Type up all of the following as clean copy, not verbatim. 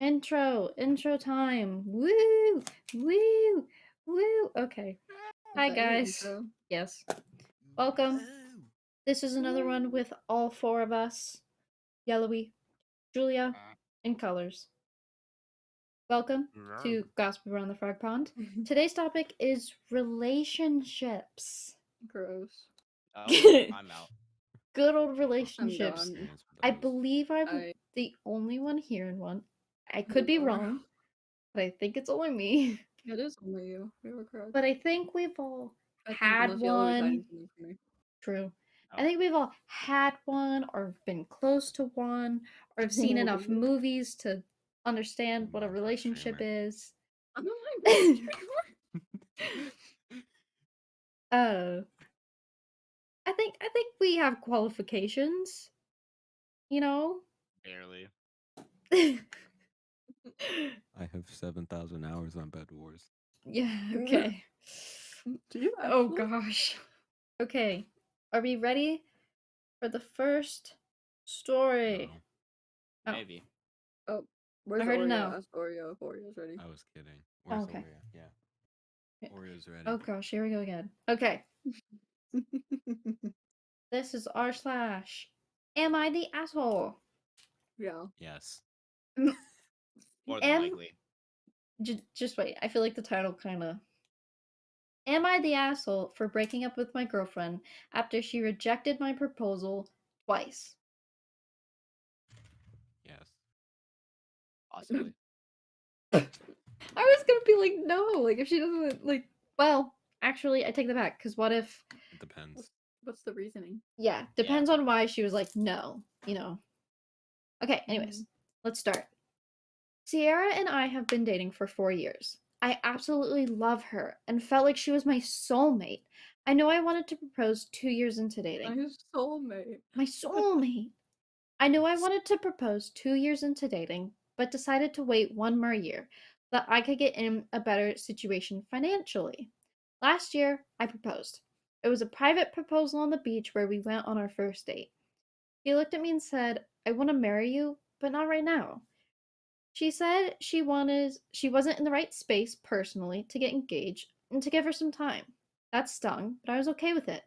Intro time. Woo! Woo! Woo! Okay. Hi, Is that your guys. intro? Yes. Welcome. This is another one with all four of us, Yellowy, Julia, and Colurz. Welcome to Gossip Around the Frog Pond. Today's topic is relationships. Gross. Oh, I'm out. Good old I'm relationships. done. I believe I'm the only one here in one. I could be wrong, but I think it's only me. It is only you. You were correct. But I think we've all I think had unless Yellowy's one. hiding something from me. True. I Oh. think we've all had one or been close to one or have seen enough movies to understand what a relationship is. I'm not like I think we have qualifications. You know? Barely. I have 7,000 hours on Bed Wars. Yeah, okay. Do you actually? Oh gosh. Okay. Are we ready for the first story? No, Oh. Maybe. Oh, where's I heard Oreo? a no. Ask Oreo if Oreo's ready. I was kidding. Where's Okay. Oreo? Yeah. Oreo's ready. Oh gosh, here we go again. Okay. This is r slash. Am I the asshole? Yeah. Yes. More than likely. Just wait. I feel like the title kind of. Am I the asshole for breaking up with my girlfriend after she rejected my proposal twice? Yes. Possibly. I was gonna be like, no. Like, if she doesn't, like. Well, actually, I take that back, because what if. It depends. What's the reasoning? Yeah, depends on why she was like, no, you know. Okay, anyways, let's start. Sierra and I have been dating for 4 years. I absolutely love her and felt like she was my soulmate. I know I wanted to propose 2 years into dating. My soulmate. My soulmate. I knew I wanted to propose 2 years into dating, but decided to wait one more year so that I could get in a better situation financially. Last year, I proposed. It was a private proposal on the beach where we went on our first date. He looked at me and said, I want to marry you, but not right now. She said she wasn't in the right space personally to get engaged and to give her some time. That stung, but I was okay with it.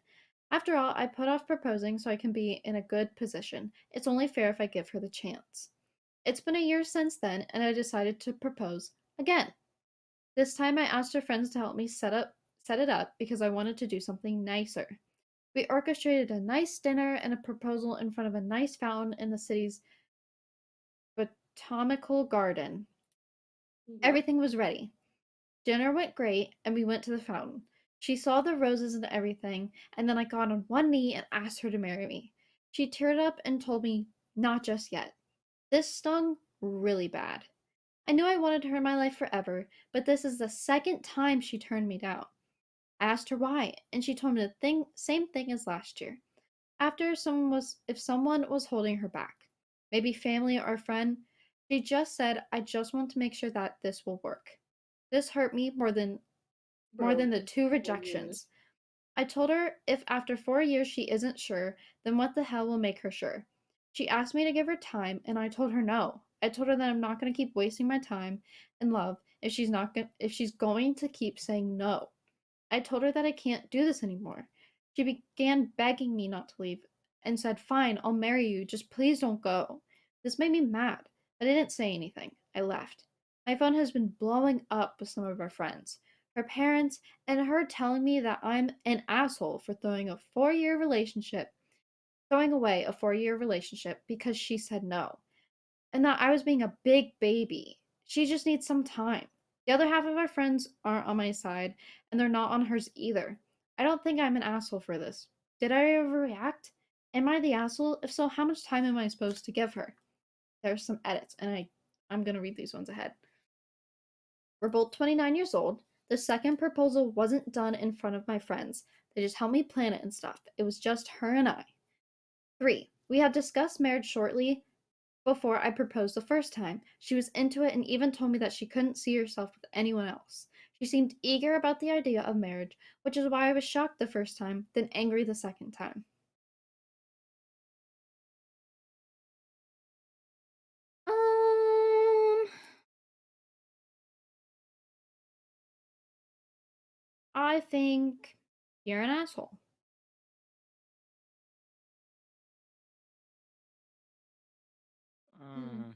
After all, I put off proposing so I can be in a good position. It's only fair if I give her the chance. It's been a year since then, and I decided to propose again. This time I asked her friends to help me set it up because I wanted to do something nicer. We orchestrated a nice dinner and a proposal in front of a nice fountain in the city's botanical garden. Everything was ready. Dinner went great, and we went to the fountain. She saw the roses and everything, and then I got on one knee and asked her to marry me. She teared up and told me, not just yet. This stung really bad. I knew I wanted her in my life forever, but this is the second time she turned me down. I asked her why, and she told me the same thing as last year. If someone was holding her back, maybe family or a friend, she just said, I just want to make sure that this will work. This hurt me more than the 2 rejections. I told her if after 4 years she isn't sure, then what the hell will make her sure? She asked me to give her time, and I told her no. I told her that I'm not going to keep wasting my time and love if she's going to keep saying no. I told her that I can't do this anymore. She began begging me not to leave and said, "Fine, I'll marry you. Just please don't go." This made me mad, but I didn't say anything. I left. My phone has been blowing up with some of our friends, her parents, and her telling me that I'm an asshole for throwing away a 4-year relationship because she said no, and that I was being a big baby. She just needs some time. The other half of our friends aren't on my side, and they're not on hers either. I don't think I'm an asshole for this. Did I overreact? Am I the asshole? If so, how much time am I supposed to give her? There's some edits, and I'm gonna read these ones ahead. We're both 29 years old. The second proposal wasn't done in front of my friends. They just helped me plan it and stuff. It was just her and I. 3. We had discussed marriage shortly before I proposed the first time. She was into it and even told me that she couldn't see herself with anyone else. She seemed eager about the idea of marriage, which is why I was shocked the first time, then angry the second time. Um, I think you're an asshole. Mm,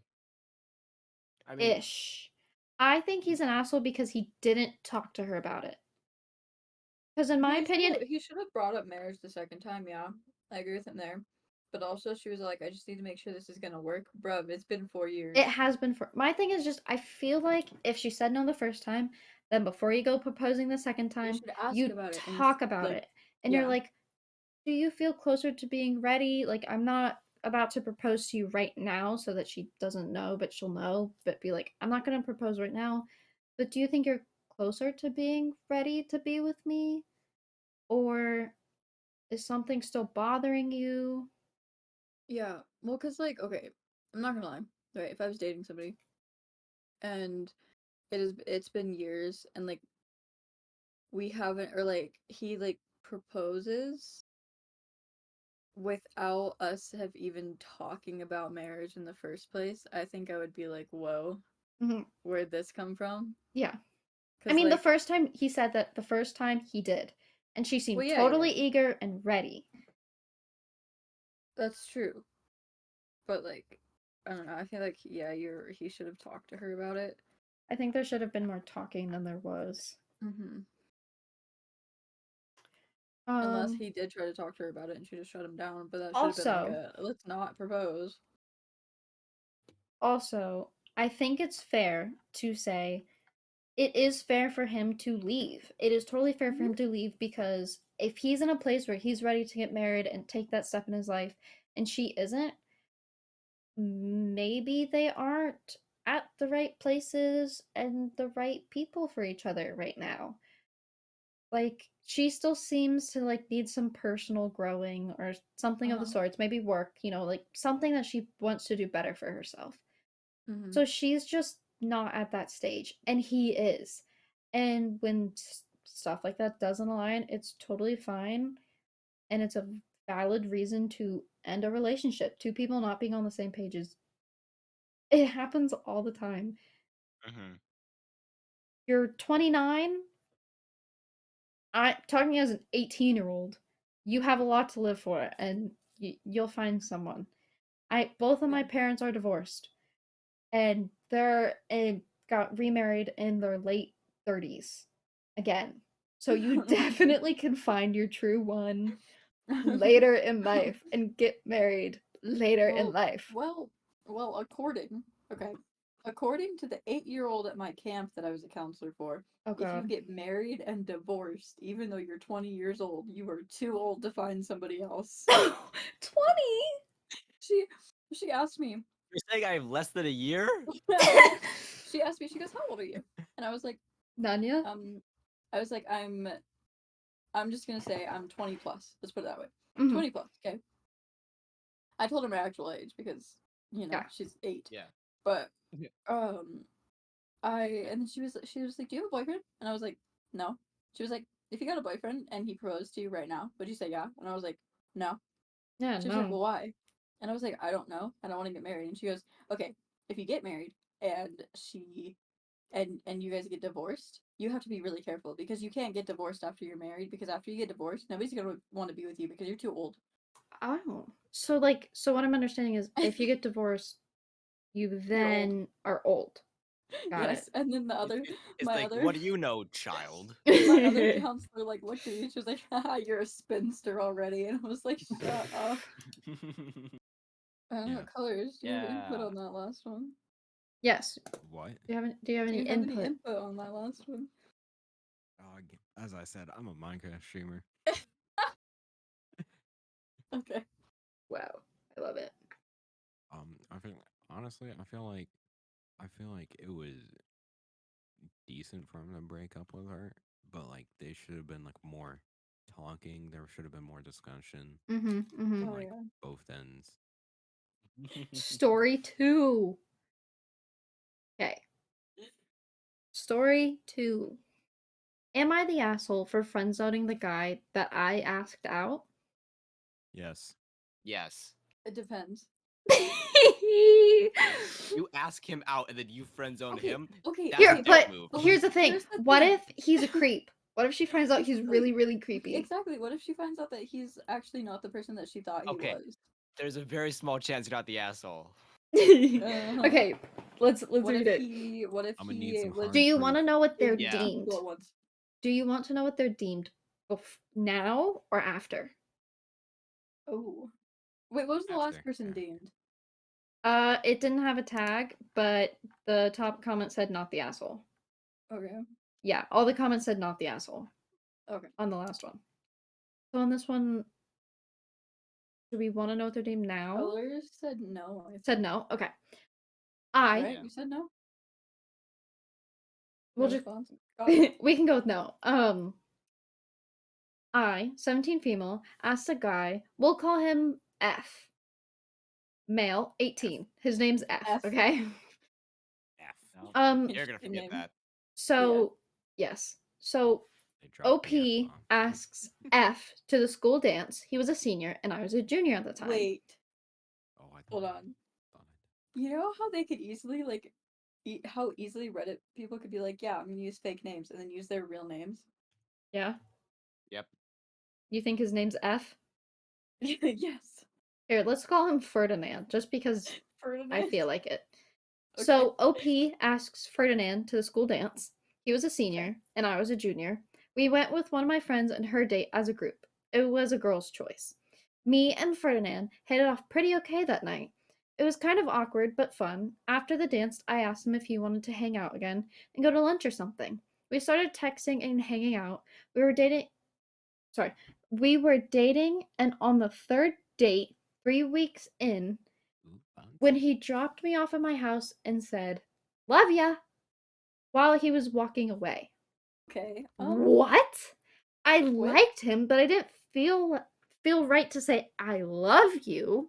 I mean, Ish. I think he's an asshole because he didn't talk to her about it. Because in my opinion, He should have brought up marriage the second time, yeah. I agree with him there. But also she was like, I just need to make sure this is gonna work. Bruv, it's been 4 years. it has been for my thing is just I feel like if she said no the first time, then before you go proposing the second You time, should ask you about it and talk about like, it. And you're yeah. like, do you feel closer to being ready? Like, I'm not about to propose to you right now so that she doesn't know, but she'll know. But be like, I'm not going to propose right now. But do you think you're closer to being ready to be with me? Or is something still bothering you? Yeah. Well, cause like, okay, I'm not gonna lie. Right, if I was dating somebody and it's been years and like we haven't or like he like proposes without us have even talking about marriage in the first place, I think I would be like, whoa, Mhm. where'd this come from? Yeah. I Cause mean, the like, first time he said that, the first time he did. And she well, seemed yeah, yeah, totally yeah, eager and ready. that's true. But like, I don't know. I feel like yeah, he should have talked to her about it. I think there should have been more talking than there was. Mm-hmm. Unless Um, he did try to talk to her about it and she just shut him down. But that should have been like also, a let's not propose. also, I think it's fair to say it is fair for him to leave. It is totally fair for Mhm. him to leave because if he's in a place where he's ready to get married and take that step in his life and she isn't, maybe they aren't at the right places and the right people for each other right now. Like she still seems to like need some personal growing or something of the Uh-huh. sorts, maybe work, like something that she wants to do better for herself. Mm-hmm. So she's just not at that stage, and he is. And when stuff like that doesn't align, it's totally fine, and it's a valid reason to end a relationship. Two people not being on the same page is it happens all the time. mhm. You're 29. I talking as an 18-year-old. You have a lot to live for, and you'll find someone. I both of Yeah. my parents are divorced, and they're got remarried in their late 30s again. So you definitely can find your true one later in life and get married later in well, life. well, well. According to the 8-year-old at my camp that I was a counselor for, Oh if you god. get married and divorced, even though you're 20 years old, you are too old to find somebody else. 20? She she asked me. You're saying I have less than a year? She asked me. She goes, "How old are you?" And I was like, Nanya? um, I was like, I'm just gonna say I'm 20 plus. Let's put it that way. Mhm. 20 plus. Okay. I told her my actual age because Yeah. she's 8. Yeah. But Yeah. and then she was like, "Do you have a boyfriend?" And I was like, "No." She was like, "If you got a boyfriend and he proposed to you right now, would you say yeah?" And I was like, "No." Yeah, She was like, no. "Well, why?" And I was like, "I don't know. I don't want to get married." And she goes, "Okay, if you get married and you guys get divorced, you have to be really careful because you can't get divorced after you're married because after you get divorced, nobody's gonna want to be with you because you're too old." Oh. So what I'm understanding is if you get divorced, you You're old. then are old. Got Yes. And then It's my like, other what do you know, child? my other it. counselor like looked at me and she was like, "Haha, you're a spinster already." And I was like, "Shut up." I don't know, Yeah. Colors. Do you have input Yeah. on that last one? Yes. What? Do you have Do any you have any input? input on that last one? As I said, I'm a Minecraft streamer. Okay. Wow. I love it. I feel honestly, I feel like it was decent for him to break up with her, but like they should have been like more talking. There should have been more discussion Mhm. Mhm. from Oh like yeah. both ends. Story 2. Okay. Story 2. Am I the asshole for friend zoning the guy that I asked out? Yes. Yes. It depends. You ask him out and then you friend zone Okay, him. okay, That's a okay, Here, dick but but move. here's the thing. here's the What thing. if he's a creep? What if she finds out he's really, really creepy? Exactly. What if she finds out that he's actually not the person that she thought he Okay. was? There's a very small chance you're not the asshole. Okay, let's What read if it. he? What if I'ma need he some was? Do hard you want to proof. know what they're dating Yeah. two deemed? people at once? Do you want to know what they're deemed now or after? Oh, wait. What was the last After, person yeah. deemed? It didn't have a tag, but the top comment said not the asshole. Okay. Yeah, all the comments said not the asshole Okay. on the last one. So on this one, do we want to know what they're deemed now? Colurz said no. I Said think. no. Okay. I Right? Yeah. You said no. we'll No just response. Got it. we can go with no. I, 17 female, asked a guy, we'll call him F. Male, 18. His name's F, F. okay? F. No, Um you're gonna Interesting forget name. that. so yes. So They dropped the OP F-bomb. asks F to the school dance. He was a senior and I was a junior at the time. Wait. Oh, I Hold thought on. thought You know how they could easily how easily Reddit people could be like, yeah, I'm gonna use fake names and then use their real names. Yeah. Yep. You think his name's F? Yes. Here, let's call him Ferdinand, just because Ferdinand. I feel like it. Okay. So OP asks Ferdinand to the school dance. He was a senior and I was a junior. We went with one of my friends and her date as a group. It was a girl's choice. Me and Ferdinand hit it off pretty okay that night. It was kind of awkward but fun. After the dance, I asked him if he wanted to hang out again and go to lunch or something. We started texting and hanging out. We were dating. Sorry. We were dating, and on the third date, 3 weeks in, Ooh, when fancy. he dropped me off at my house and said, "Love ya," while he was walking away. Okay. What? I What? liked him, but I didn't feel right to say I love you.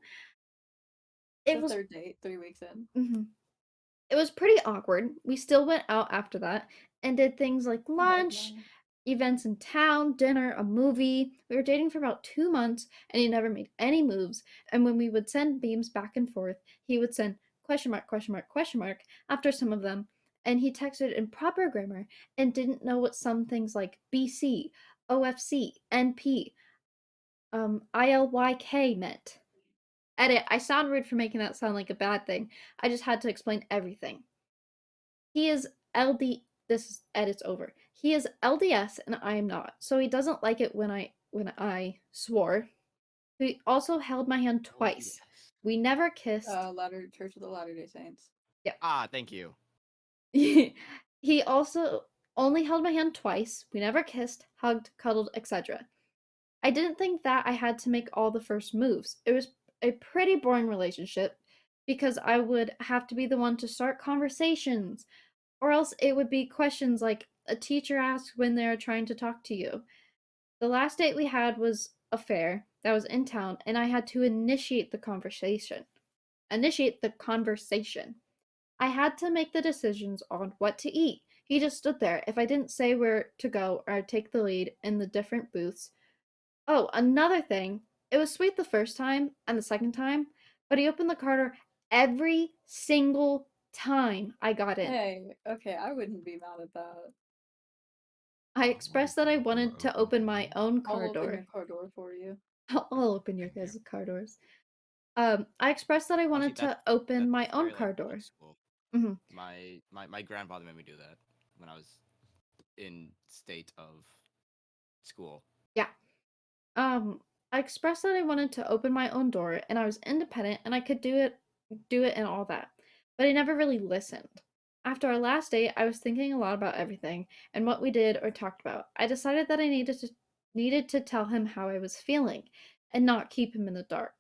It The was third date, 3 weeks in. it was pretty awkward. We still went out after that and did things like Heck lunch, no. events in town, dinner, a movie. We were dating for about 2 months and he never made any moves. And when we would send beams back and forth, he would send question mark, question mark, question mark after some of them. And he texted in proper grammar and didn't know what some things like BC, OFC, NP, ILYK meant. Edit, I sound rude for making that sound like a bad thing. I just had to explain everything. He is LD. This edit's over. He is LDS and I am not, so he doesn't like it when I swore. He also held my hand twice. LDS. We never kissed. Church of the Latter-day Saints. Ah, thank you. He also only held my hand twice. We never kissed, hugged, cuddled, etc. I didn't think that I had to make all the first moves. It was a pretty boring relationship because I would have to be the one to start conversations, or else it would be questions like a teacher asks when they're trying to talk to you. The last date we had was a fair that was in town, and I had to initiate the conversation. Initiate the conversation. I had to make the decisions on what to eat. He just stood there. If I didn't say where to go or I'd take the lead in the different booths. Oh, another thing. It was sweet the first time and the second time, but he opened the car door every single time I got in. Hey, okay, I wouldn't be mad at that. I I expressed like that I the door wanted to open open for my you. own I'll car open door. your car door for you. I'll open your Thank you. guys' car doors. I expressed that I Honestly, wanted to open my that's own very car like public door. school. hmm My grandfather made me do that when I was in state of school. Yeah. I expressed that I wanted to open my own door and I was independent and I could do it and all that. But I never really listened. After our last date, I was thinking a lot about everything and what we did or talked about. I decided that I needed to tell him how I was feeling and not keep him in the dark.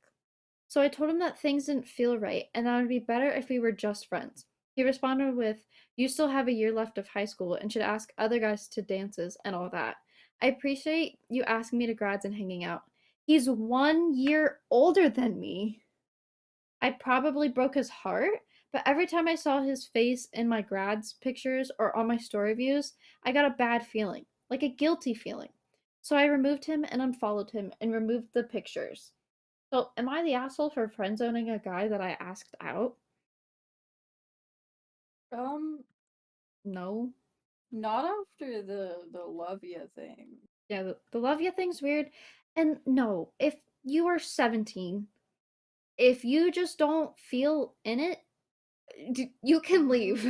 So I told him that things didn't feel right and that it would be better if we were just friends. He responded with, "You still have a year left of high school and should ask other guys to dances and all that. I appreciate you asking me to grads and hanging out." He's 1 year older than me. I probably broke his heart, but every time I saw his face in my grads pictures or on my story views, I got a bad feeling, like a guilty feeling. So I removed him and unfollowed him and removed the pictures. So, am I the asshole for friend zoning a guy that I asked out? Um, No. Not after the love ya thing. Yeah, the love ya thing's weird. And no, if you are 17, if you just don't feel in it, you can leave.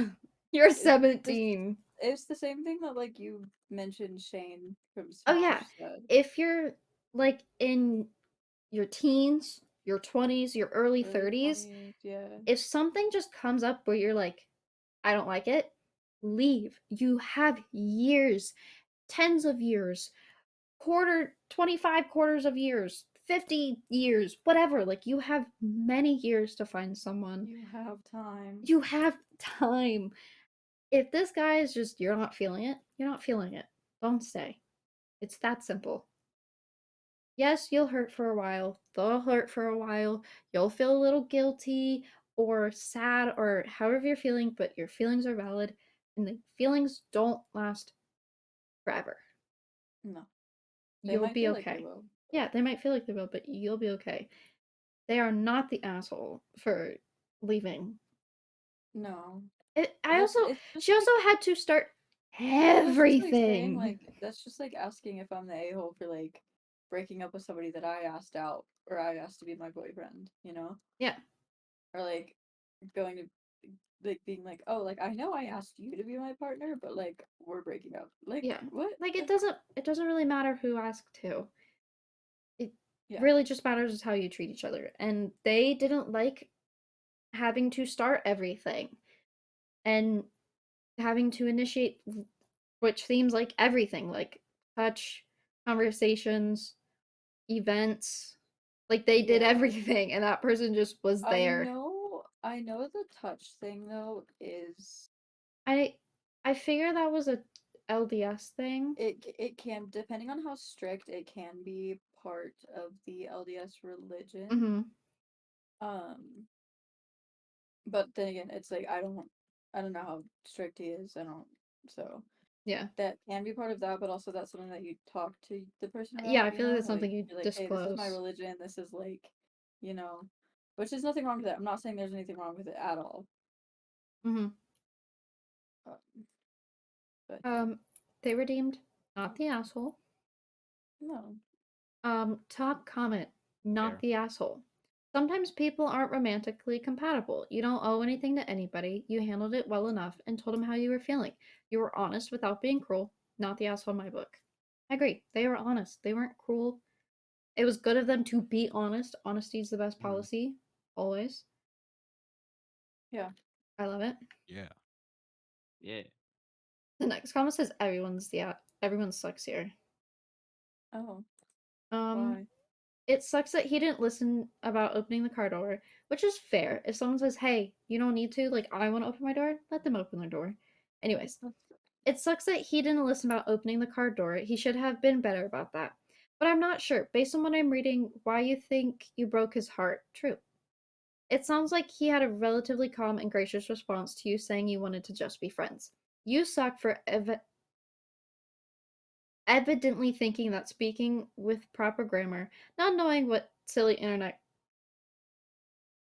You're It, this 17. it's the same thing that like you mentioned Shane from Oh Smash yeah. said. If you're like in your teens, your 20s, your early Early 30s, 20s, yeah. if something just comes up where you're like, I don't like it, leave. You have years, tens of years, 25 quarters of years, 50 years, whatever. Like, you have many years to find someone. You have time. You have time. If this guy is just, you're not feeling it, you're not feeling it. Don't stay. It's that simple. Yes, you'll hurt for a while. They'll hurt for a while. You'll feel a little guilty or sad or however you're feeling, but your feelings are valid and the feelings don't last forever. No. They You'll might be feel like they okay. will. Yeah, they might feel like they will, but you'll be okay. They are not the asshole for leaving. No. I also, It's just she also like had to start that's just like saying everything. like that's just like asking if I'm the a-hole for like breaking up with somebody that I asked out or I asked to be my boyfriend, you know? Yeah, Or like going to like being like, oh, like I know I asked you to be my partner, but like we're breaking up. Like yeah. what? Like, it doesn't really matter who asked to. It Yeah. really just matters how you treat each other. And they didn't like having to start everything and having to initiate, which seems like everything, like touch, conversations, events. Like, they did Yeah. everything and that person just was there. I know the touch thing though is I I figure that was a LDS thing. it can depending on how strict it can be part of the LDS religion. Mm-hmm. Um but then again, it's like I don't know how strict he is. I don't so Yeah. that can be part of that, but also that's something that you talk to the person Yeah, about, I you feel like know? it's Like something you you're like, "Hey, this is my disclose. religion. This is like, you know, which is nothing wrong with it. I'm not saying there's anything wrong with it at all. Mm-hmm. Um, but yeah. Um, they were deemed not the asshole. No. Top comment, not Fair. the asshole. Sometimes people aren't romantically compatible. You don't owe anything to anybody. You handled it well enough and told him how you were feeling. You were honest without being cruel. Not the asshole in my book. I agree. They were honest. They weren't cruel. It was good of them to be honest. Honesty is the best Mm, policy. Always. Yeah. I love it. yeah. Yeah. The next comment says everyone sucks here. Oh, Um, why? it sucks that he didn't listen about opening the car door, which is fair. If someone says, "Hey, you don't need to," like, I want to open my door, let them open their door. Anyways, it sucks that he didn't listen about opening the car door. He should have been better about that. But I'm not sure, based on what I'm reading, why you think you broke his heart. True. It sounds like he had a relatively calm and gracious response to you saying you wanted to just be friends. You suck for evidently thinking that speaking with proper grammar, not knowing what silly internet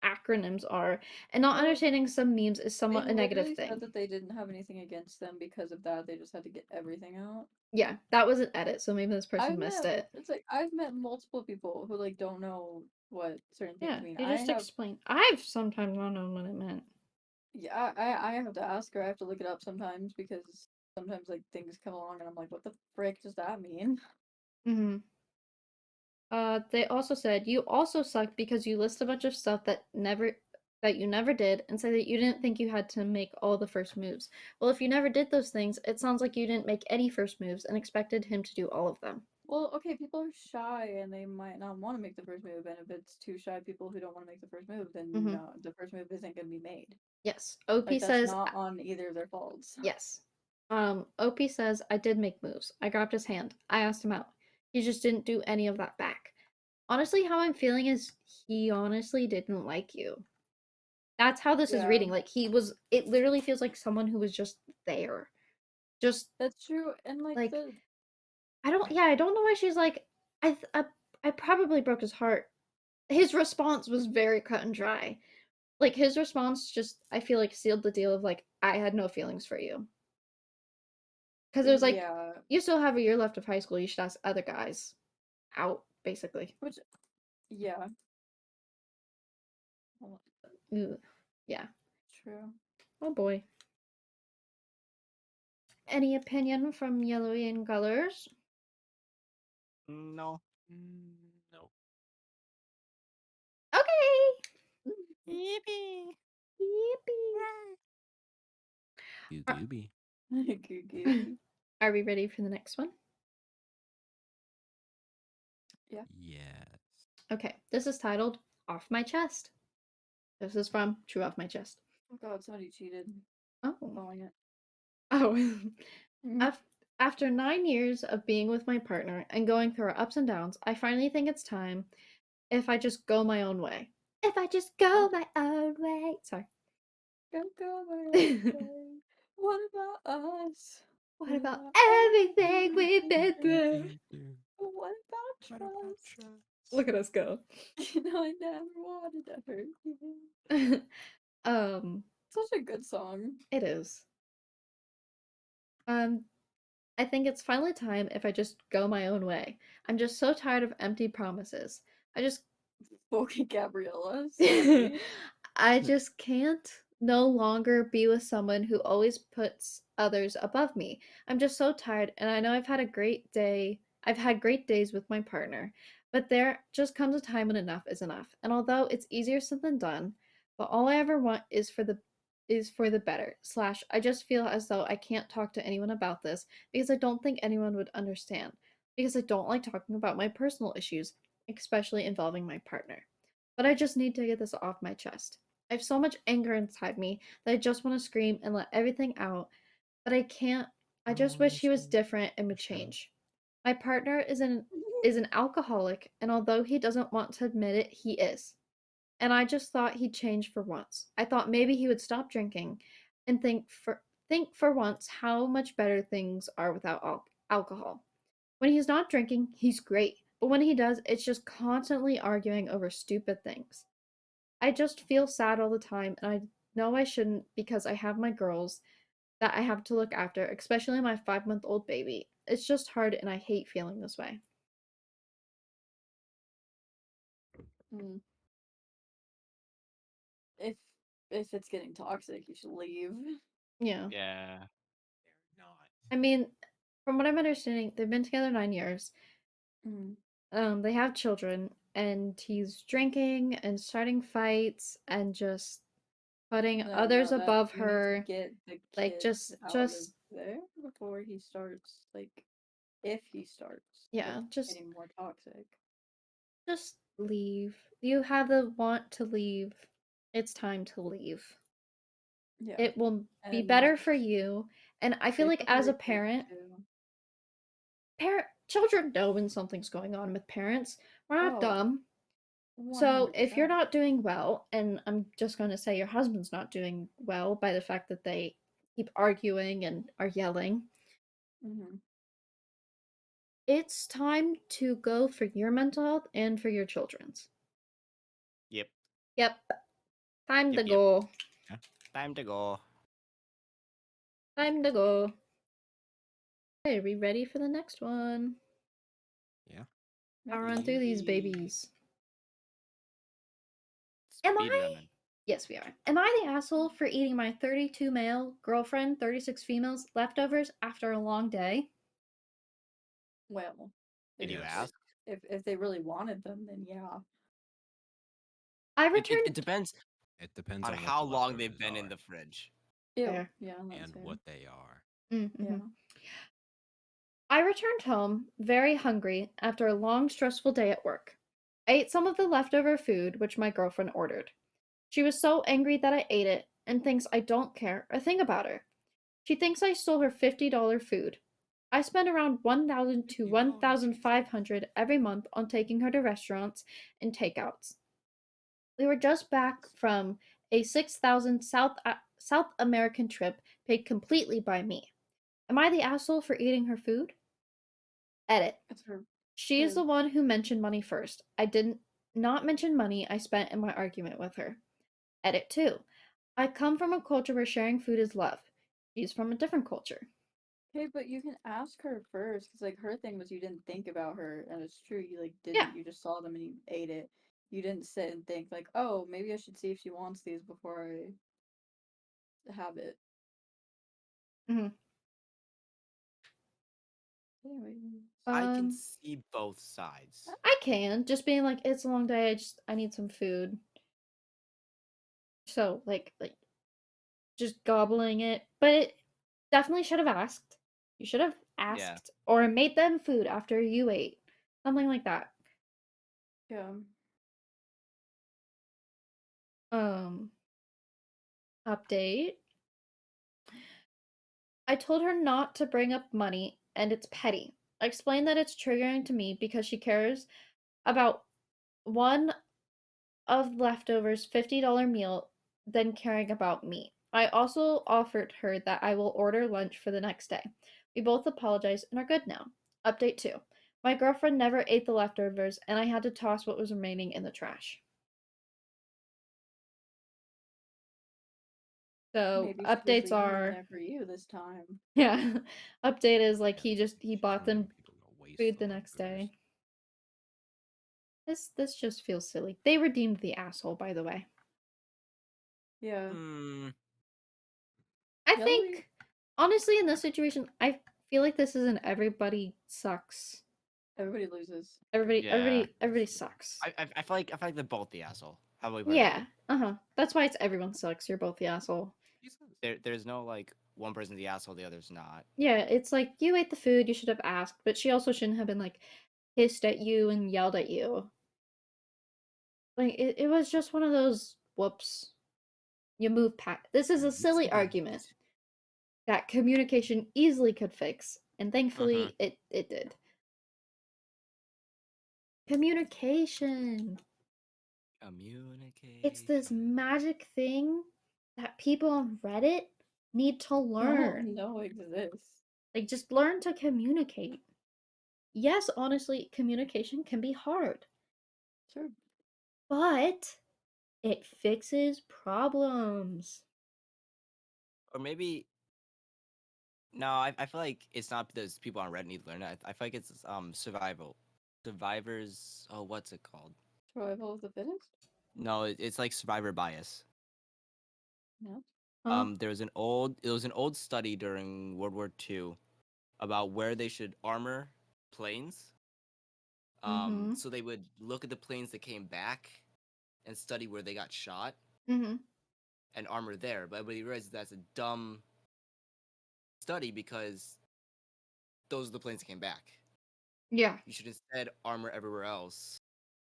acronyms are, and not Well, understanding some memes is they somewhat a negative literally said thing. that they didn't have anything against them because of that. They just had to get everything out. Yeah, that was an edit, so maybe this person I've missed met it. it's like I've met multiple people who like don't know what certain things Yeah, mean. you I just have explain. I've sometimes not known what it meant. yeah, I have to ask or I have to look it up sometimes because sometimes like things come along and I'm like, what the frick does that mean? Mm-hmm. They also said you also suck because you list a bunch of stuff that you never did and say that you didn't think you had to make all the first moves. Well, if you never did those things, it sounds like you didn't make any first moves and expected him to do all of them. Well, okay, people are shy and they might not want to make the first move, and if it's two shy people who don't want to make the first move, then Mm-hmm. no, the first move isn't going to be made. Yes. OP Like that's says not on either of their faults. yes. OP says I did make moves. I grabbed his hand. I asked him out. He just didn't do any of that back. Honestly, how I'm feeling is he honestly didn't like you. That's how this is Yeah, reading. Like, it literally feels like someone who was just there. Just that's true. And like like the I don't know why she's like I th- I probably broke his heart. His response was very cut and dry. Like, his response just, I feel like, sealed the deal of like, I had no feelings for you. Because it was like, Yeah, you still have a year left of high school. You should ask other guys out, basically. which, yeah, well, Ooh, yeah. true. Oh boy. Any opinion from Yellowy and Colurz? No. No. Okay. Yippee. Yippee. Goo Are, gooby. Goo gooby. are we ready for the next one? Yeah. Yes. Okay, this is titled Off My Chest. This is from True Off My Chest. Oh god, somebody cheated. Oh. Calling it. Oh. Mhm. After 9 years of being with my partner and going through our ups and downs, I finally think it's time if I just go my own way. If I just go my own way. Sorry. Go my own way. What about us? What about everything we've been through? What about What about trust? trust? Look at us go. You know, I never wanted to hurt you. um, Such a good song. it is. Um, I think it's finally time if I just go my own way. I'm just so tired of empty promises. I just Folky Gabriella, sorry. I just can't no longer be with someone who always puts others above me. I'm just so tired, and I know I've had a great day. I've had great days with my partner, but there just comes a time when enough is enough. And although it's easier said than done, but all I ever want is for the better. Slash, I just feel as though I can't talk to anyone about this because I don't think anyone would understand. Because I don't like talking about my personal issues, especially involving my partner. But I just need to get this off my chest. I have so much anger inside me that I just want to scream and let everything out, but I can't. I just wish he was different and would change. My partner is an alcoholic, and although he doesn't want to admit it, he is. And I just thought he'd change for once. I thought maybe he would stop drinking and think for once how much better things are without alcohol. When he's not drinking, he's great. But when he does, it's just constantly arguing over stupid things. I just feel sad all the time, and I know I shouldn't because I have my girls that I have to look after, especially my 5-month-old baby. It's just hard, and I hate feeling this way. Mm. If if it's getting toxic, you should leave. Yeah. Yeah. They're not. I mean, from what I'm understanding, they've been together 9 years. Mm. They have children, and he's drinking and starting fights and just putting others No, that above you need to her. get the Like, kids out of just, there before he starts, like, if he starts, yeah, getting more toxic. just leave. You have the want to leave. It's time to leave. Yeah. It will be And better for you. And I feel safer like for as your a kids parent, too. children know when something's going on with parents. We're not Oh, dumb. So if you're 100%. not doing well, and I'm just going to say your husband's not doing well by the fact that they keep arguing and are yelling, Mm-hmm. it's time to go for your mental health and for your children's. Yep. Yep. Time to Yep. Yep. go. Time to go. Time to go. Okay, are we ready for the next one? Yeah. I'll run through these Maybe. babies. Am Speed I? running. Yes, we are. Am I the asshole for eating my 32 male girlfriend, 36 females leftovers after a long day? Well, Did you if Yes. ask? if they really wanted them, then yeah. I It returned. depends It depends on on what how the long they've leftovers been in are the fridge. Ew. Fair. Yeah, that's and fair. what they are. Mm-hmm. Yeah. I returned home very hungry after a long, stressful day at work. I ate some of the leftover food which my girlfriend ordered. She was so angry that I ate it and thinks I don't care a thing about her. She thinks I stole her $50 food. I spend around 1,000 to $50. 1,500 every month on taking her to restaurants and takeouts. We were just back from a 6,000 South American trip paid completely by me. Am I the asshole for eating her food? Edit. It's her. She is the one who mentioned money first. I didn't not mention money I spent in my argument with her. Edit 2. I come from a culture where sharing food is love. She's from a different culture. Okay, but you can ask her first, because like her thing was you didn't think about her, and it's true you like Yeah. didn't. You just saw them and you ate it. You didn't sit and think like, oh, maybe I should see if she wants these before I have it. Mhm. Anyways, I can Um, see both sides. I can just being like, it's a long day. I need some food. So like just gobbling it, but it definitely should have asked. You should have Yeah. asked or made them food after you ate. Something like that. yeah. Um, update. I told her not to bring up money and it's petty. I explained that it's triggering to me because she cares about one of leftovers $50 meal than caring about me. I also offered her that I will order lunch for the next day. We both apologized and are good now. Update 2. My girlfriend never ate the leftovers and I had to toss what was remaining in the trash. So Maybe she was updates leaving them are there for you this time. yeah. Update is like Yeah, he it's just bought annoying them when people go waste food the the next leftovers. day. This just feels silly. They redeemed the asshole, by the way. Yeah. Hmm. I Yellowy. think honestly in this situation, I feel like this is an everybody sucks. Everybody loses. Yeah. Everybody sucks. I feel like they're both the asshole. How about we put it that Yeah. way? Uh-huh. That's why it's everyone sucks. You're both the asshole. There's no like one person's the asshole, the other's not. Yeah, it's like you ate the food, you should have asked, but she also shouldn't have been like hissed at you and yelled at you. Like it was just one of those whoops. You move past. This is a silly argument that communication easily could fix, and Mm-hmm. thankfully it did. Communication. It's this Communication. magic thing that people on Reddit need to No, learn. no exists. Like just learn to communicate. Yes, honestly, communication can be hard, Sure. but it fixes problems. Or maybe no, I feel like it's not because people on Reddit need to learn it. I feel like it's survival. Survivors, oh, what's it called? Survival of the fittest? No, it's like survivor bias. No. Huh? It was an old study during World War II about where they should armor planes. Mm-hmm. So they would look at the planes that came back and study where they got shot Mm-hmm. and armor there. But everybody realizes that's a dumb study because those are the planes that came back. Yeah. You should instead armor everywhere else.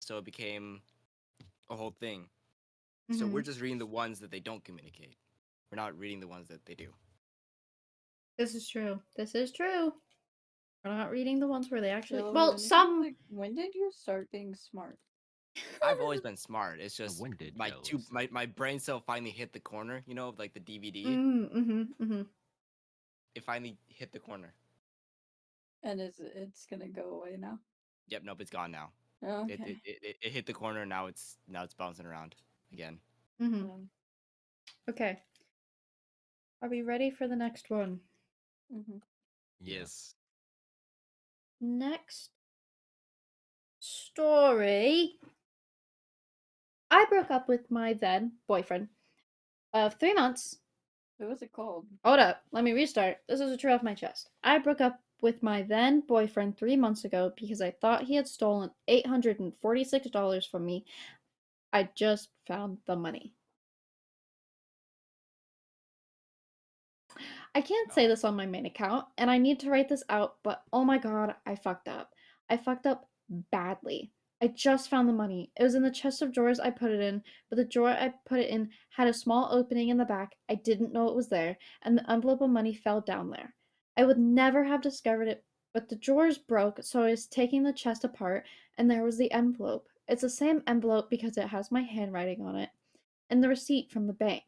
So it became a whole thing. So Mm-hmm. we're just reading the ones that they don't communicate. We're not reading the ones that they do. This is true. This is true. We're not reading the ones where they actually. Yellowy, Well, some. when did you start being smart? I've always been smart. It's just When did Yellow start? my brain cell finally hit the corner, you know, like the DVD. Mm-hmm. Mm-hmm. It finally hit the corner. And it's gonna go away now? Yep, nope, it's gone now. Okay. It hit the corner. Now it's bouncing around again. Mm-hmm. Um, Okay. Are we ready for the next one? mm-hmm. Yeah. Yes. Next story. I broke up with my then boyfriend of 3 months. What was it called? Hold up, let me restart. This is a true off my chest. I broke up with my then boyfriend 3 months ago because I thought he had stolen $846 from me. I just found the money. I can't say this on my main account, and I need to write this out, but oh my god, I fucked up. I fucked up badly. I just found the money. It was in the chest of drawers I put it in, but the drawer I put it in had a small opening in the back. I didn't know it was there, and the envelope of money fell down there. I would never have discovered it, but the drawers broke, so I was taking the chest apart, and there was the envelope. It's the same envelope because it has my handwriting on it, and the receipt from the bank.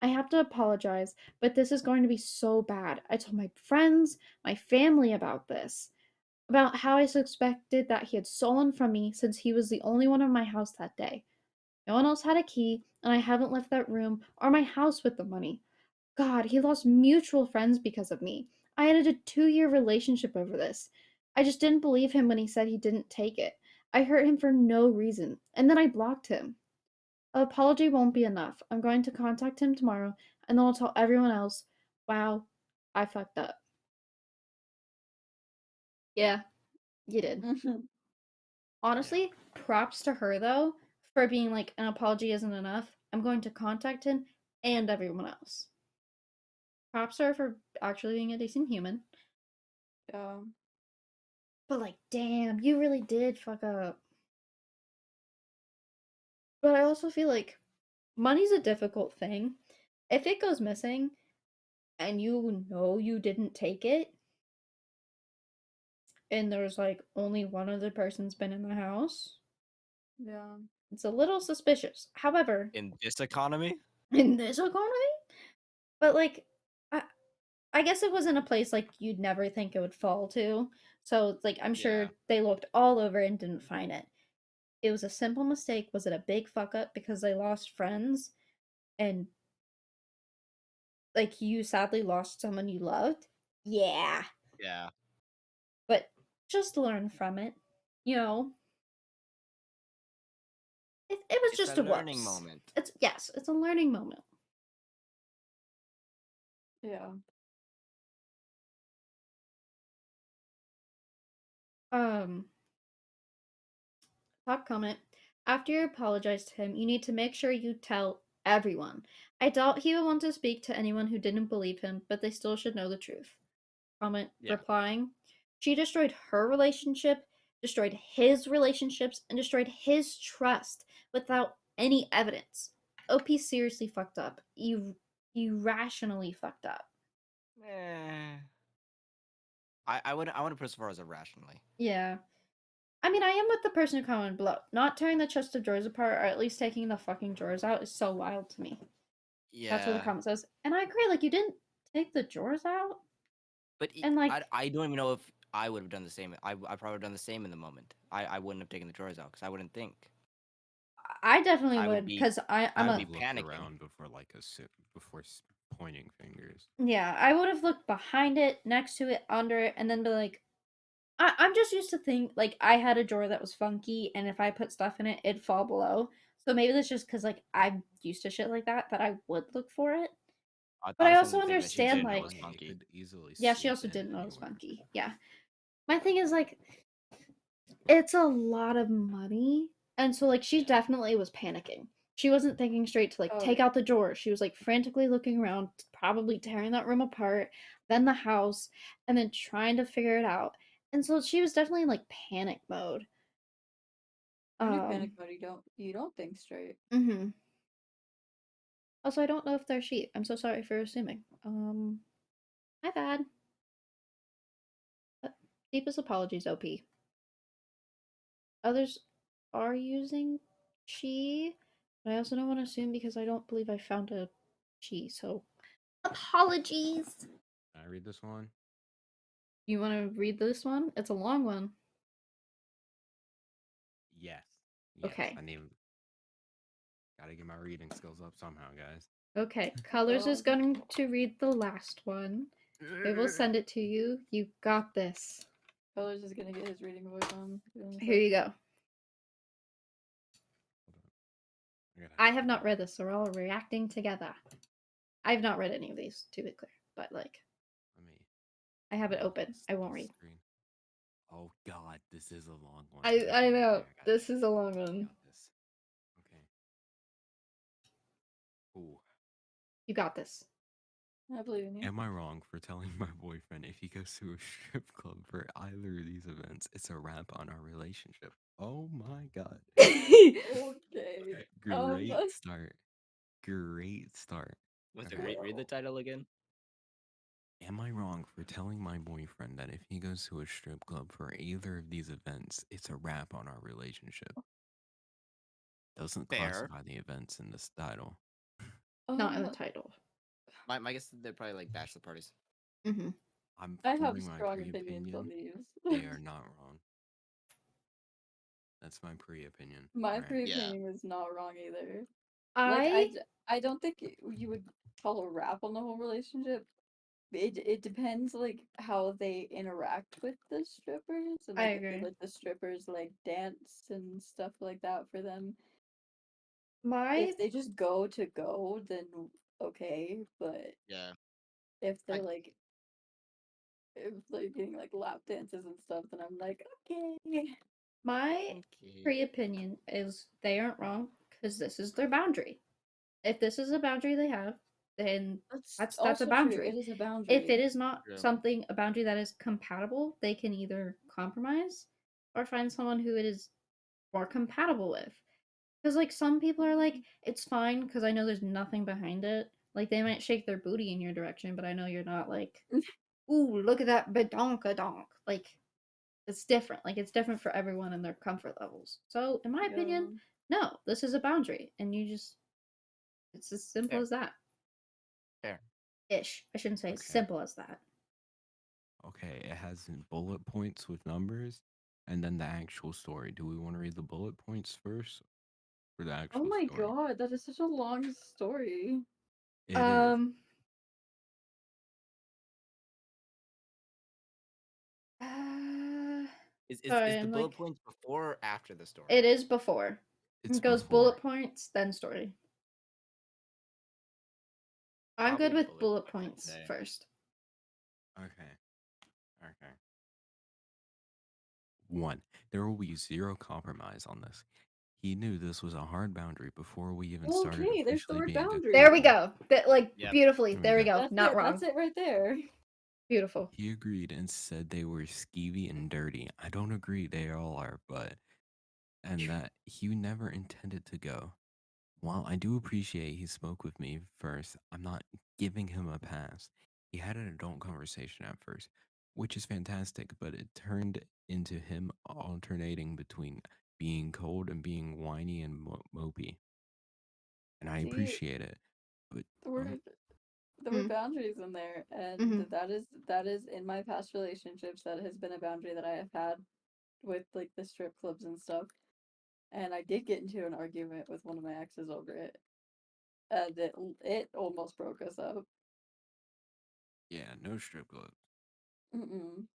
I have to apologize, but this is going to be so bad. I told my friends, my family about this, about how I suspected that he had stolen from me since he was the only one in my house that day. No one else had a key, and I haven't left that room or my house with the money. God, he lost mutual friends because of me. I ended a 2-year relationship over this. I just didn't believe him when he said he didn't take it. I hurt him for no reason, and then I blocked him. An apology won't be enough. I'm going to contact him tomorrow, and then I'll tell everyone else, wow, I fucked up. Yeah, you did. Honestly, props to her though for being like, an apology isn't enough. I'm going to contact him and everyone else. Props to her for actually being a decent human. Yeah. But like, damn, you really did fuck up. But I also feel like money's a difficult thing. If it goes missing and you know you didn't take it, and there's like only one other person's been in the house, Yeah. it's a little suspicious. However, In this economy, in this economy, but like, I guess it was in a place like you'd never think it would fall to. So it's like I'm yeah, sure they looked all over and didn't find it. It was a simple mistake. Was it a big fuck up because they lost friends and like you sadly lost someone you loved? Yeah. yeah. But just learn from it. You know, it was It's a just a learning whoops. moment. It's a learning moment. Yeah. Um, Top comment. After you apologize to him, you need to make sure you tell everyone. I doubt he would want to speak to anyone who didn't believe him, but they still should know the truth. Comment Yeah. replying. She destroyed her relationship, destroyed his relationships, and destroyed his trust without any evidence. OP seriously fucked up. You irrationally fucked up. Eh. I wouldn't put as far as irrationally. Yeah. I mean, I am with the person who commented below. Not tearing the chest of drawers apart, or at least taking the fucking drawers out, is so wild to me. That's what the Yeah, comment says. And I agree, like, you didn't take the drawers out? but And, like, I don't even know if I would have done the same. I probably would have done the same in the moment. I wouldn't have taken the drawers out because I wouldn't think. I definitely I would would, be because I'm I would a. be Looked panicking. around before pointing fingers. Yeah, I would have looked behind it, next to it, under it, and then be like, I'm just used to think, like, I had a drawer that was funky, and if I put stuff in it, it'd fall below. So maybe that's just because, like, I'm used to shit like that I would look for it. I But I thought it's also the thing that she understand, didn't know like, was It funky. could easily yeah, she slip also in didn't know it was anywhere. funky. Yeah. My thing is, like, it's a lot of money. And so, like, she definitely was panicking. She wasn't thinking straight to, like, Oh take yeah. out the drawer. She was, like, frantically looking around, probably tearing that room apart, then the house, and then trying to figure it out. And so she was definitely in, like, panic mode. When you're panic Um, mode, you don't think straight. mm-hmm. Also, I don't know if they're sheep. I'm so sorry for assuming. My bad. But deepest apologies, OP. Others are using chi, but I also don't want to assume because I don't believe I found a chi, so apologies. Can I read this one? You want to read this one? It's a long one. Yes. Yes. Okay. I need. Gotta get my reading skills up somehow, guys. Okay. Colors is going to read the last one. I will send it to you. You got this. Colurz is gonna get his reading voice on. Here you go. Hold on. I have not read this, so we're all reacting together. I've not read any of these, to be clear, but like, Let me. I have it pull up open. this I won't read. screen. Oh God, this is a long one. I Okay, know. okay, I got This is a long I one. got this. Okay. Ooh. You got this. I believe in you. Am I wrong for telling my boyfriend if he goes to a strip club for either of these events, it's a wrap on our relationship? Oh my God. Okay. Great start. Great start. What's it? Okay. Read the title again. Am I wrong for telling my boyfriend that if he goes to a strip club for either of these events, it's a wrap on our relationship? Doesn't Fair. classify the events in this title. Not in the title. My guess is they're probably like bachelor parties. Mm-hmm. I'm I have forming my strong opinions on pre-opinion. these. They are not wrong. That's my pre-opinion. My Alright. pre-opinion is not wrong either. I I don't think you would call a wrap on the whole relationship, it depends like how they interact with the strippers and I like if they agree. let the strippers like dance and stuff like that for them. My If they just go to go, then okay, but Yeah. if they're I- like if they're getting like lap dances and stuff, then I'm like, okay. my Okay. pre-opinion is they aren't wrong because this is their boundary. If this is a boundary they have, then That's that's a also true. boundary. It is a If boundary. it is not True. something a boundary that is compatible, they can either compromise or find someone who it is more compatible with. Because like some people are like, it's fine because I know there's nothing behind it. Like they might shake their booty in your direction, but I know you're not like, ooh, look at that badonka-donk. Like it's different. Like it's different for everyone and their comfort levels. So in my opinion, Yeah. no, this is a boundary, and you just it's as simple Fair. as that. Fair. Ish. I shouldn't say Okay. simple as that. Okay, it has bullet points with numbers and then the actual story. Do we want to read the bullet points first or the Oh actual my story? god, that is such a long story. It is. Um. Uh, sorry, Is the I'm bullet like, points before or after the story? it is before. It's It goes before. bullet points, then story. I'm good Probably with bullet I'd points say. first. Okay. Okay. 1. There will be zero compromise on this. He knew this was a hard boundary before we even started Okay, there's the officially word being boundary. There we together. go. That like Yep. beautifully. There we There we go. go. That's Not it. wrong. That's it right there. Beautiful. He agreed and said they were skeevy and dirty. I don't agree, they all are, but. And that he never intended to go. While I do appreciate he spoke with me first, I'm not giving him a pass. He had an adult conversation at first, which is fantastic, but it turned into him alternating between being cold and being whiny and mopey. And I See, appreciate it. But the word there were Mm. boundaries in there, and Mhm. that is in my past relationships that has been a boundary that I have had with like the strip clubs and stuff. And I did get into an argument with one of my exes over it, and it almost broke us up. yeah, no strip club. Mm-mm.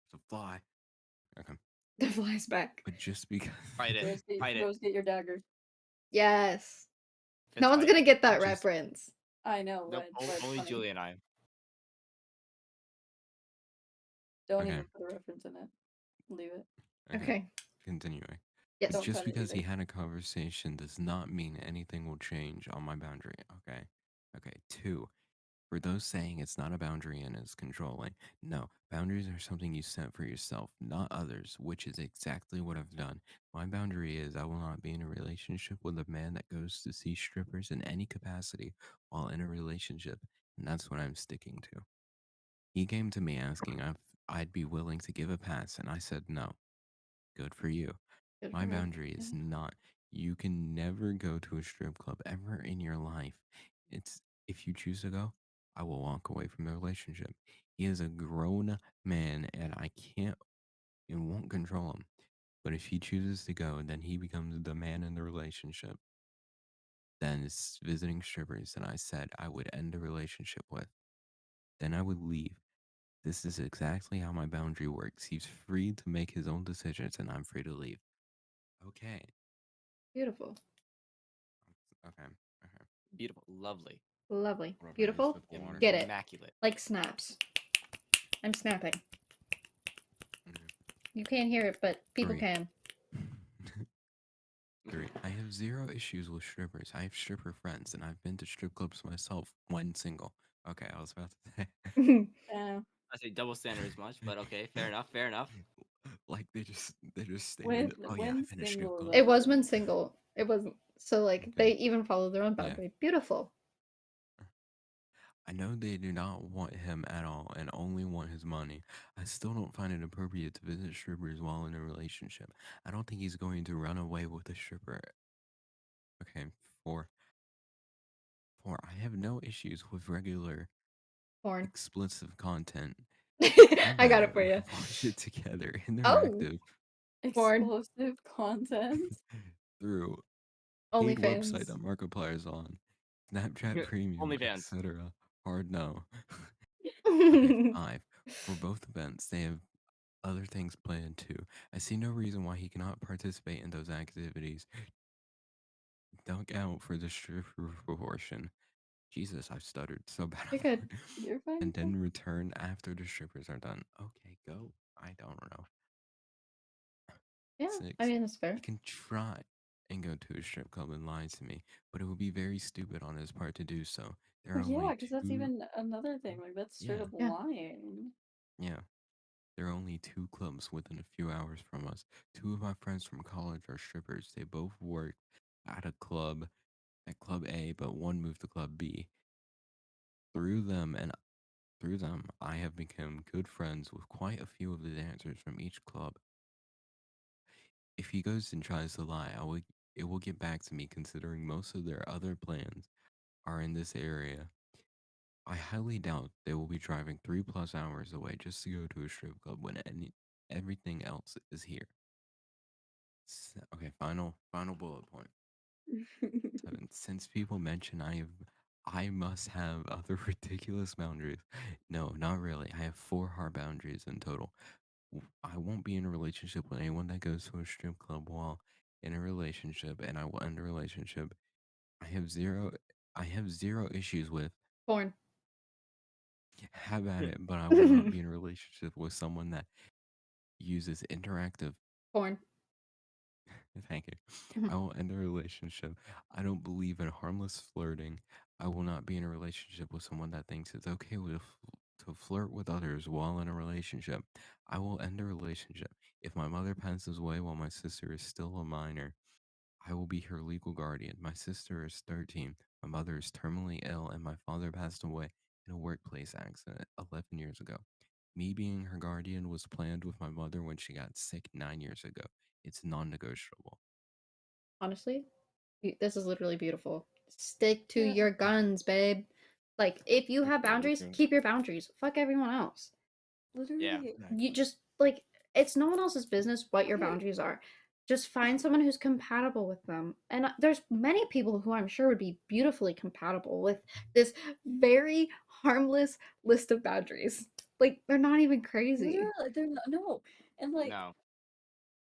It's a fly. Okay. The flies back. But just because. Fight it. Fight it. Rose, get your dagger. Yes. Fist No one's fight. gonna get that Just- reference. I know, Nope, but only funny. Julie and I. Don't Okay. even put a reference in it. Leave it. Okay. Continuing. Yes. Don't Just cut it because he either. had a conversation does not mean anything will change on my boundary. Okay. Okay. 2. For those saying it's not a boundary and it's controlling, no, boundaries are something you set for yourself, not others, which is exactly what I've done. My boundary is I will not be in a relationship with a man that goes to see strippers in any capacity while in a relationship, and that's what I'm sticking to. He came to me asking if I'd be willing to give a pass, and I said no. Good for you. Good My for her. boundary is not you can never go to a strip club ever in your life. It's if you choose to go, I will walk away from the relationship. He is a grown man and I can't and won't control him. But if he chooses to go, then he becomes the man in the relationship. Then it's visiting strippers that I said I would end the relationship with. Then I would leave. This is exactly how my boundary works. He's free to make his own decisions and I'm free to leave. Okay. Beautiful. Okay. Okay. Beautiful. Lovely. Lovely. Rub my knees Beautiful. with the water. Get it. Immaculate. Like snaps. I'm snapping. Okay. You can't hear it, but people 3. can. 3. I have zero issues with strippers. I have stripper friends, and I've been to strip clubs myself when single. Okay, I was about to say. Yeah. I say double standard as much, but okay, fair enough. Fair enough. Like they're just When stating, oh yeah, when I've been to strip single clubs. It though. was when single. It wasn't. So like Okay. they even follow their own Yeah. boundary. Beautiful. I know they do not want him at all and only want his money. I still don't find it appropriate to visit strippers while in a relationship. I don't think he's going to run away with a stripper. Okay, 4. 4. I have no issues with regular Porn. explicit content. I got it for We you. watch it together, Oh, interactive, porn. Explosive content. through paid website OnlyFans. that Markiplier's on, Snapchat Premium, OnlyFans. etc. Hard no. Okay, 5. For both events, they have other things planned too. I see no reason why he cannot participate in those activities. Dunk out for the stripper proportion. Jesus, I've stuttered so bad. You're good. You're fine. And then return after the strippers are done. Okay, go. I don't know. Yeah, I 6. mean that's fair. He can try and go to a strip club and lie to me, but it would be very stupid on his part to do so. There Well, are yeah, only because that's 2. even another thing. Like that's straight Yeah, up Yeah. lying. yeah. There are only 2 clubs within a few hours from us. 2 of my friends from college are strippers. They both work at a club at Club A, but one moved to Club B. Through them and through them, I have become good friends with quite a few of the dancers from each club. If he goes and tries to lie, it will get back to me considering most of their other plans are in this area. I highly doubt they will be driving 3+ hours away just to go to a strip club when everything else is here. Okay, final bullet point. 7. Since people mention I must have other ridiculous boundaries. No, not really. I have 4 hard boundaries in total. I won't be in a relationship with anyone that goes to a strip club while in a relationship, and I will end a relationship. I have zero. I have zero issues with. Porn. Have at it, but I will not be in a relationship with someone that uses interactive. Porn. Thank you. Mhm. I will end a relationship. I don't believe in harmless flirting. I will not be in a relationship with someone that thinks it's okay to flirt with others while in a relationship. I will end a relationship. If my mother passes away while my sister is still a minor, I will be her legal guardian. My sister is 13. My mother is terminally ill, and my father passed away in a workplace accident 11 years ago. Me being her guardian was planned with my mother when she got sick 9 years ago. It's non negotiable. Honestly, this is literally beautiful. Stick to Yeah, your guns, babe. Like, if you Stick have to your boundaries, guns. keep your boundaries. Fuck everyone else. Yeah. literally. You just, like, it's no one else's business what your Okay. boundaries are. Just find someone who's compatible with them. And there's many people who I'm sure would be beautifully compatible with this very harmless list of boundaries. Like, they're not even crazy. Literally, they're not, no. And like, No.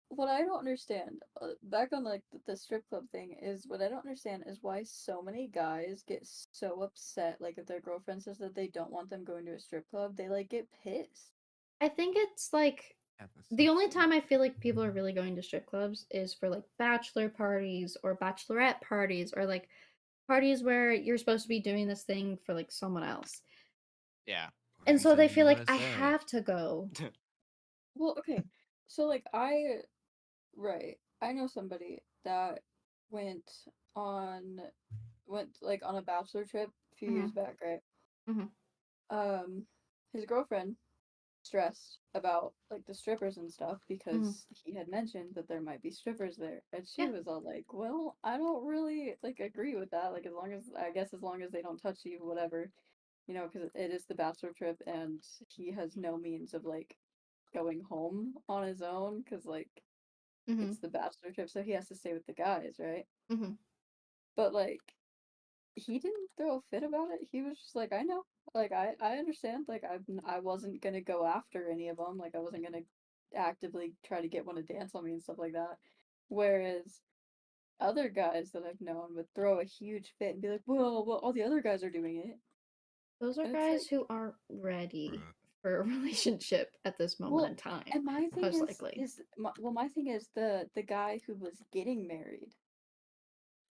what I don't understand, back on like the strip club thing, is what I don't understand is why so many guys get so upset. Like, if their girlfriend says that they don't want them going to a strip club, they like get pissed. I think it's like Yeah, that's the so only stupid. time I feel like people are really going to strip clubs is for like bachelor parties or bachelorette parties or like parties where you're supposed to be doing this thing for like someone else. Yeah. And Welcome so to they the feel like I USA. have to go. Well, okay, so like right, I know somebody that went on like on a bachelor trip a few years Mhm. back, right? Mhm. Um, his girlfriend stressed about like the strippers and stuff Mhm. because he had mentioned that there might be strippers there, and she Yeah. was all like, well, I don't really like agree with that, like as long as I guess as long as they don't touch you, whatever, because it is the bachelor trip and he has no means of like going home on his own because like it's Mhm. the bachelor trip, so he has to stay with the guys, right? Mhm. But like he didn't throw a fit about it. He was just like, I know. Like I understand. Like I wasn't gonna go after any of them. Like I wasn't gonna actively try to get one to dance on me and stuff like that. Whereas other guys that I've known would throw a huge fit and be like, well, all the other guys are doing it. Those are And it's guys like, who aren't ready Bruh. for a relationship at this moment well, in time, and my thing most likely. my thing is the guy who was getting married.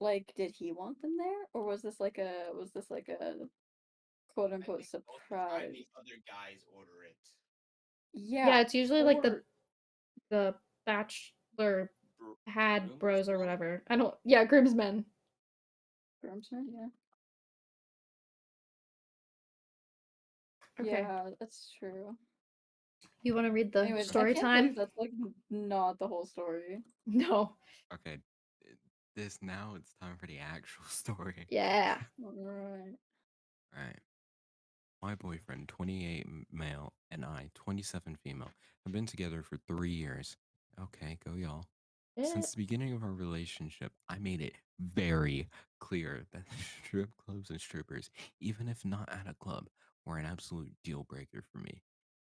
Like, did he want them there, or was this like a quote I unquote think most of the time the surprise? other guys order it. Yeah, Yeah, it's usually like or the bachelor had bros or Groomsmen? whatever. I don't. Yeah, groomsmen. groomsmen. Yeah, Okay. yeah, that's true. You want to read the Anyways, I story can't believe time? that's like not the whole story. No. Okay, now it's time for the actual story. Yeah. Alright. All right. My boyfriend, 28 male, and I, 27 female, have been together for 3 years. Okay, go y'all. Since the beginning of our relationship, I made it very clear that strip clubs and strippers, even if not at a club, were an absolute deal breaker for me.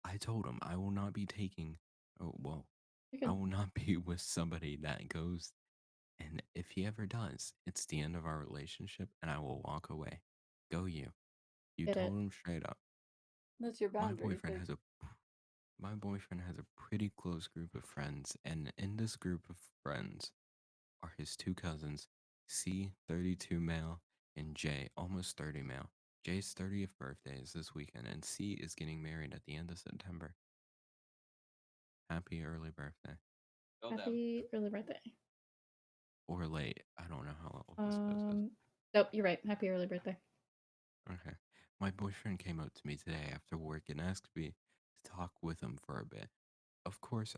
I told him I will not be taking, oh, well, You I can will not be with somebody that goes, and if he ever does, it's the end of our relationship and I will walk away. Go you. You get it. told him straight up. That's your My boundary. boyfriend Like, has a my boyfriend has a pretty close group of friends, and in this group of friends are his two cousins, C, 32 male, and J, almost 30 male. J's 30th birthday is this weekend, and C is getting married at the end of September. Happy early birthday. Go them. Happy early birthday. Or late. I don't know how old this post is. Nope, you're right. Happy early birthday. Okay. My boyfriend came up to me today after work and asked me to talk with him for a bit. Of course,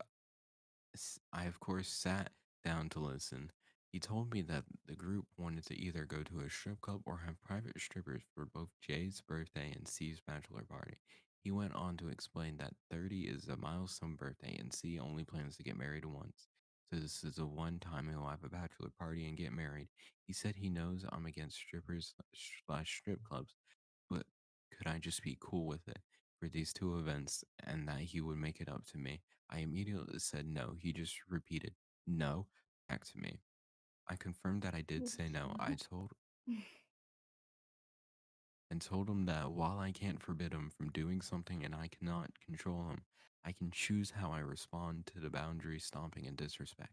I of course sat down to listen. He told me that the group wanted to either go to a strip club or have private strippers for both Jay's birthday and C's bachelor party. He went on to explain that 30 is a milestone birthday and C only plans to get married once. So this is the one time he'll have a bachelor party and get married. He said he knows I'm against strippers slash strip clubs, but could I just be cool with it for these two events and that he would make it up to me? I immediately said no. He just repeated no back to me. I confirmed that I did say no. I told him that while I can't forbid him from doing something and I cannot control him, I can choose how I respond to the boundary stomping and disrespect.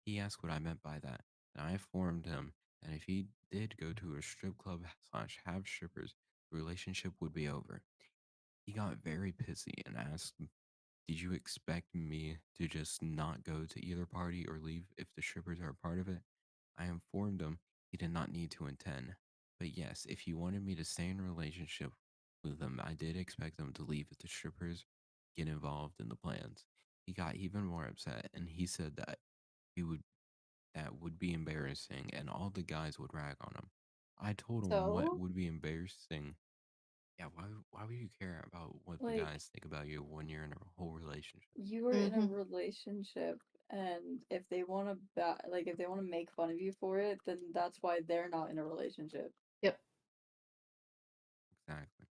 He asked what I meant by that, and I informed him that if he did go to a strip club slash have strippers, the relationship would be over. He got very pissy and asked, did you expect me to just not go to either party or leave if the strippers are a part of it? I informed him he did not need to attend. But yes, if he wanted me to stay in a relationship with them, I did expect them to leave if the strippers get involved in the plans. He got even more upset and he said that he would that would be embarrassing and all the guys would rag on him. I told him what so, would be embarrassing. Yeah, why would you care about what the like, guys think about you when you're in a whole relationship? you are in a Mm-hmm. relationship, and if they want to like, if they want to make fun of you for it, then that's why they're not in a relationship. Yep. Exactly.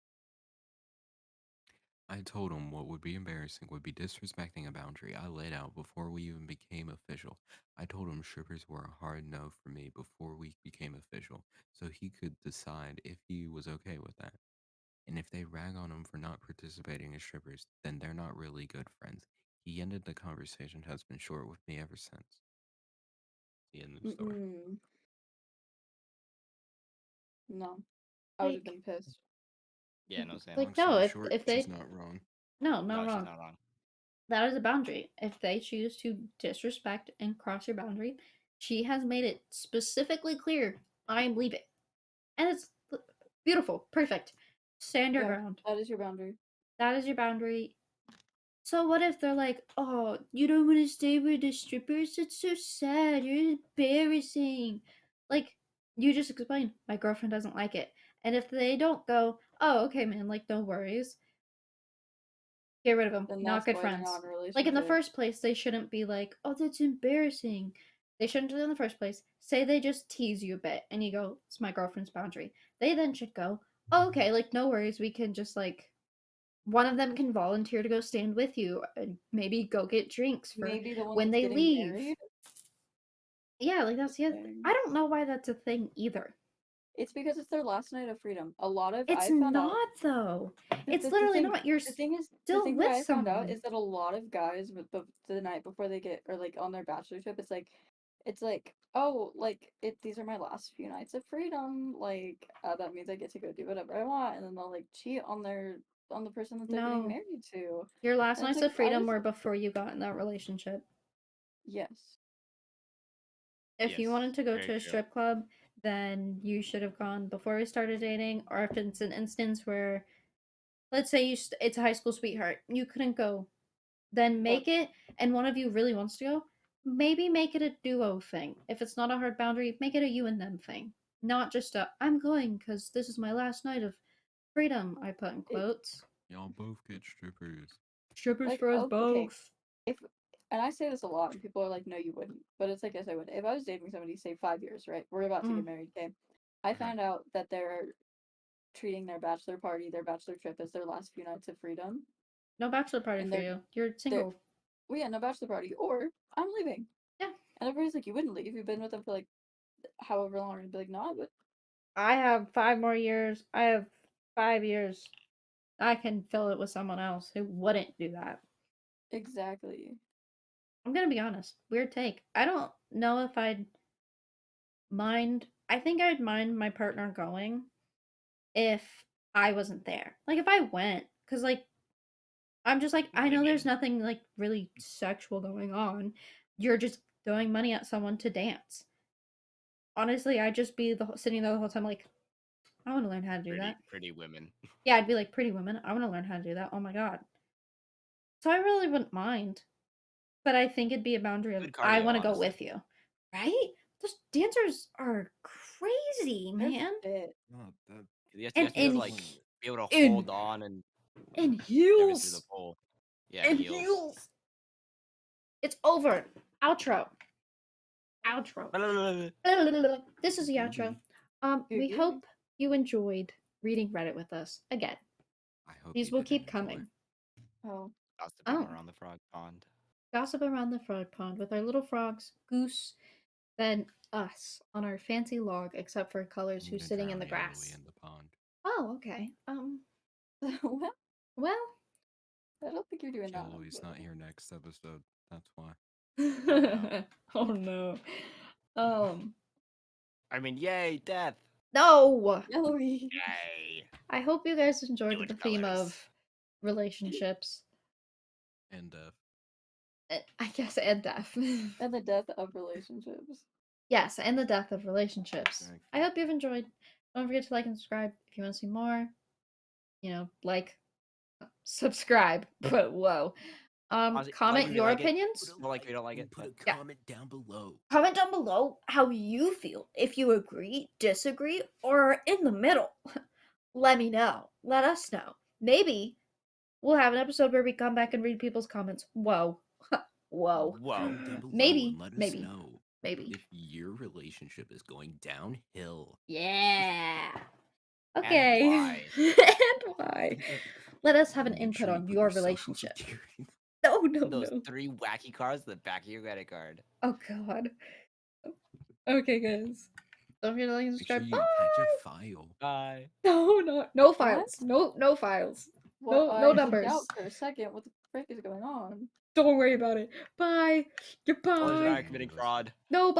I told him what would be embarrassing would be disrespecting a boundary I laid out before we even became official. I told him strippers were a hard no for me before we became official, so he could decide if he was okay with that. And if they rag on him for not participating in strippers, then they're not really good friends. He ended the conversation, has been short with me ever since. The end of the story. Mm-mm. No, I would have Like, been pissed. Yeah, no, Sam. Long like no, story if short, if she's they not wrong. no, not No, she's wrong. not wrong. That is a boundary. If they choose to disrespect and cross your boundary, she has made it specifically clear. I'm leaving, and it's beautiful, perfect. Stand your Yeah, ground. that is your boundary. That is your boundary. So what if they're like, "Oh, you don't want to stay with the strippers? It's so sad. You're embarrassing." Like, you just explained, my girlfriend doesn't like it. And if they don't go, "Oh, okay, man, like no worries." Get rid of them. Then Not that's good why they're not friends. in a Like in the relationship. first place, they shouldn't be like, "Oh, that's embarrassing." They shouldn't do it in the first place. Say they just tease you a bit and you go, "It's my girlfriend's boundary." They then should go, "Oh, okay, like no worries. We can just like one of them can volunteer to go stand with you and maybe go get drinks for Maybe the one when that's they getting leave." married. Yeah, like that's the other I Thing. don't know why that's a thing either. It's because it's their last night of freedom. A lot of It's I found out not though. the, It's the literally thing not. You're the thing is the still thing that with I found out someone. is that a lot of guys with the night before they get, or like on their bachelor trip, it's like, oh, like these are my last few nights of freedom, like that means I get to go do whatever I want, and then they'll like cheat on the person that they're getting No. married to. Your last And it's nights like, of freedom were before you got in that relationship. yes, If you Yes, wanted to go very to a true. strip club, then you should have gone before we started dating. Or if it's an instance where, let's say it's a high school sweetheart, you couldn't go, then but make it. And one of you really wants to go, maybe make it a duo thing. If it's not a hard boundary, make it a you and them thing, not just a I'm going because this is my last night of freedom. I put in it quotes. Y'all both get strippers. Strippers like, for us oh, okay, both. if and I say this a lot, and people are like, "No, you wouldn't." But it's like, yes, I would. If I was dating somebody, say 5 years, right? We're about to get married, okay? I Mhm. found out that they're treating their bachelor party, their bachelor trip, as their last few nights of freedom. No bachelor party And for you. You're single. Well, yeah, no bachelor party, or I'm leaving. Yeah. And everybody's like, "You wouldn't leave. You've been with them for like however long." And be like, "No, I would." I have 5 more years. I have 5 years. I can fill it with someone else who wouldn't do that. Exactly. I'm gonna be honest. Weird take. I don't know if I'd mind. I think I'd mind my partner going if I wasn't there. Like if I went, because like I'm just like I know there's Women. nothing like really sexual going on. You're just throwing money at someone to dance. Honestly, I'd just be sitting there the whole time like I want to learn how to do that. Pretty women. Yeah, I'd be like pretty women. I want to learn how to do that. Oh my god. So I really wouldn't mind. But I think it'd be a boundary of Good I cardio, want to go honestly. with you. Right? Those dancers are crazy, They're man. fit. No, that You have And to be able to in like be able to in hold on and in carry through the heels. pole. Yeah, In heels. heels. It's over. Outro. Outro. This is the outro. We hope you enjoyed reading Reddit with us. Again, I hope these you will did keep enjoy. coming. Oh, Gossiping Oh. around the frog pond. Gossip around the frog pond with our little frogs, Goose, then us on our fancy log, except for Colurz I'm who's gonna sitting in the drown Yellowy grass. in the pond. Oh, okay. well, Well. I don't think you're doing that. Yellowy's not here next episode. That's why. Oh no. Um. I mean, yay, death! No. Yellowy. Yay! I hope you guys Do enjoyed it, the theme Colurz. of relationships. And I guess and death. And the death of relationships. Yes, and the death of relationships. Exactly. I hope you've enjoyed. Don't forget to like and subscribe if you want to see more. Like, subscribe. But whoa. Honestly, Comment like if you your like it, opinions. don't like if you don't like it. Put a Yeah. comment down below. Comment down below how you feel. If you agree, disagree, or are in the middle. Let me know. Let us know. Maybe we'll have an episode where we come back and read people's comments. Whoa. Whoa. Whoa. Comment down below Maybe, and let us maybe, know maybe. if your relationship is going downhill. Yeah. Okay. why? And why? Let us have an Make input sure you on put your yourself relationship. here. No, Those no. 3 wacky cards at the back of your credit card. Oh god. Okay, guys. Don't forget to like and Make sure subscribe. you attach a file. Bye. No files. No files. Well, No I freaked numbers. out for a second. What the frick is going on? Don't worry about it. Bye. Colurz and I Goodbye. are committing fraud. No, bye.